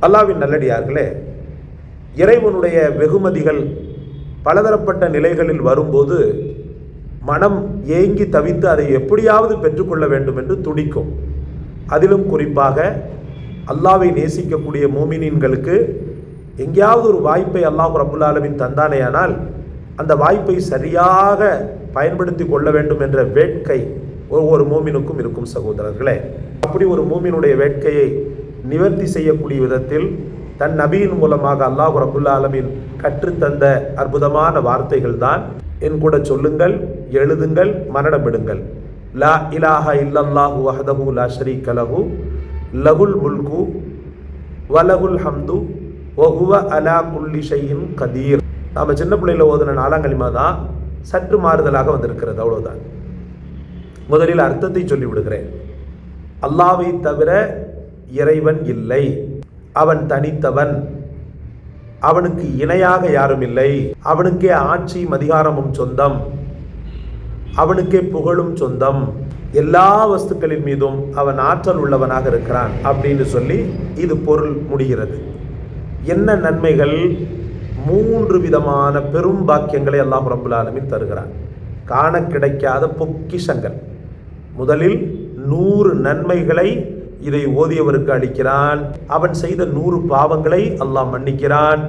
அல்லாஹ்வின் நல்லடியார்களே, இறைவனுடைய வெகுமதிகள் பலதரப்பட்ட நிலைகளில் வரும்போது மனம் ஏங்கி தவித்து அதை எப்படியாவது பெற்றுக்கொள்ள வேண்டும் என்று துடிக்கும். அதிலும் குறிப்பாக அல்லாஹ்வை நேசிக்கக்கூடிய மூமினீன்களுக்கு எங்கேயாவது ஒரு வாய்ப்பை அல்லாஹ் ரப்புல் ஆலமீன் தந்தானேயானால் அந்த வாய்ப்பை சரியாக பயன்படுத்தி கொள்ள வேண்டும் என்ற வேட்கை ஒவ்வொரு மூமினுக்கும் இருக்கும் சகோதரர்களே. அப்படி ஒரு மூமினுடைய வேட்கையை நிவர்த்தி செய்யக்கூடிய விதத்தில் தன் நபியின் மூலமாக அல்லாஹ் ரப்புல் ஆலமீன் கற்றுத்தந்த அற்புதமான வார்த்தைகள் தான். என் கூட சொல்லுங்கள், எழுதுங்கள், மரணமிடுங்கள். லா இலாஹ இல்லல்லாஹு வஹ்தஹு லா ஷரீக லஹு லஹுல் முல்கு வலஹுல் ஹம்து வஹுவ அலா குல்லி ஷைஇன் கதீர். நாம் சின்ன பிள்ளையில் ஓதுன 4ஆம் கலிமா தான் சற்று மாறுதலாக வந்திருக்கிறது, அவ்வளவுதான். முதலில் அர்த்தத்தை சொல்லிவிடுகிறேன். அல்லாஹ்வை தவிர இறைவன் இல்லை, அவன் தனித்தவன், அவனுக்கு இணையாக யாரும் இல்லை, அவனுக்கே ஆட்சியும் அதிகாரமும் சொந்தம், அவனுக்கே புகழும் சொந்தம், எல்லா வஸ்துக்களின் மீதும் அவன் ஆற்றல் உள்ளவனாக இருக்கிறான் அப்படின்னு சொல்லி இது பொருள் முடிகிறது. என்ன நன்மைகள்? 3 விதமான பெரும் பாக்கியங்களை அல்லாஹ் ரப்புல் ஆலமீன் தருகிறான், காண கிடைக்காத பொக்கிஷங்கள். முதலில் 100 நன்மைகளை இதை ஓதியவருக்கு அளிக்கிறான். அவன் செய்த 100 பாவங்களை அல்லாஹ் மன்னிக்கிறான்,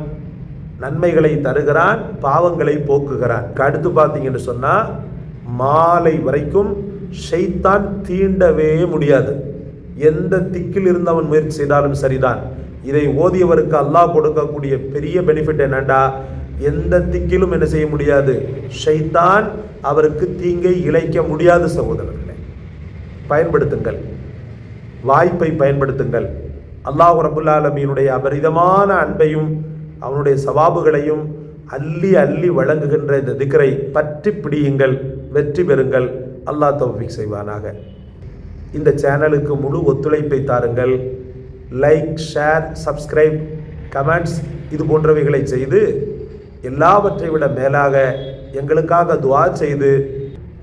நன்மைகளை தருகிறான், பாவங்களை போக்குகிறான். அடுத்து பார்த்தீங்கன்னு சொன்னா மாலை வரைக்கும் ஷைத்தான் தீண்டவே முடியாது. எந்த திக்கில் இருந்து அவன் முயற்சி செய்தாலும் சரிதான். இதை ஓதியவருக்கு அல்லாஹ் கொடுக்கக்கூடிய பெரிய பெனிஃபிட் என்னண்டா, எந்த திக்கிலும் என்ன செய்ய முடியாது, ஷைத்தான் அவருக்கு தீங்கை இழைக்க முடியாது. சகோதரர்களே, பயன்படுத்துங்கள், வாய்ப்பை பயன்படுத்துங்கள். அல்லாஹ் ரப்புல் ஆலமீனுடைய அபரிதமான அன்பையும் அவனுடைய சவாபுகளையும் அள்ளி அள்ளி வழங்குகின்ற இந்த திக்ரை பற்றி பிடியுங்கள், வெற்றி பெறுங்கள். அல்லாஹ் தௌஃபீக் செய்வானாக. இந்த சேனலுக்கு முழு ஒத்துழைப்பை தாருங்கள். லைக், ஷேர், சப்ஸ்கிரைப், கமெண்ட்ஸ் இது போன்றவைகளை செய்து எல்லாவற்றை விட மேலாக எங்களுக்காக துஆ செய்து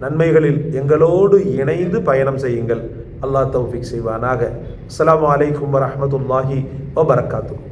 நன்மைகளில் எங்களோடு இணைந்து பயணம் செய்யுங்கள். அல்லாஹ் தௌஃபீக் செய்வானாக. அஸ்ஸலாமு அலைக்கும் வரஹ்மத்துல்லாஹி வபரகாத்துஹு.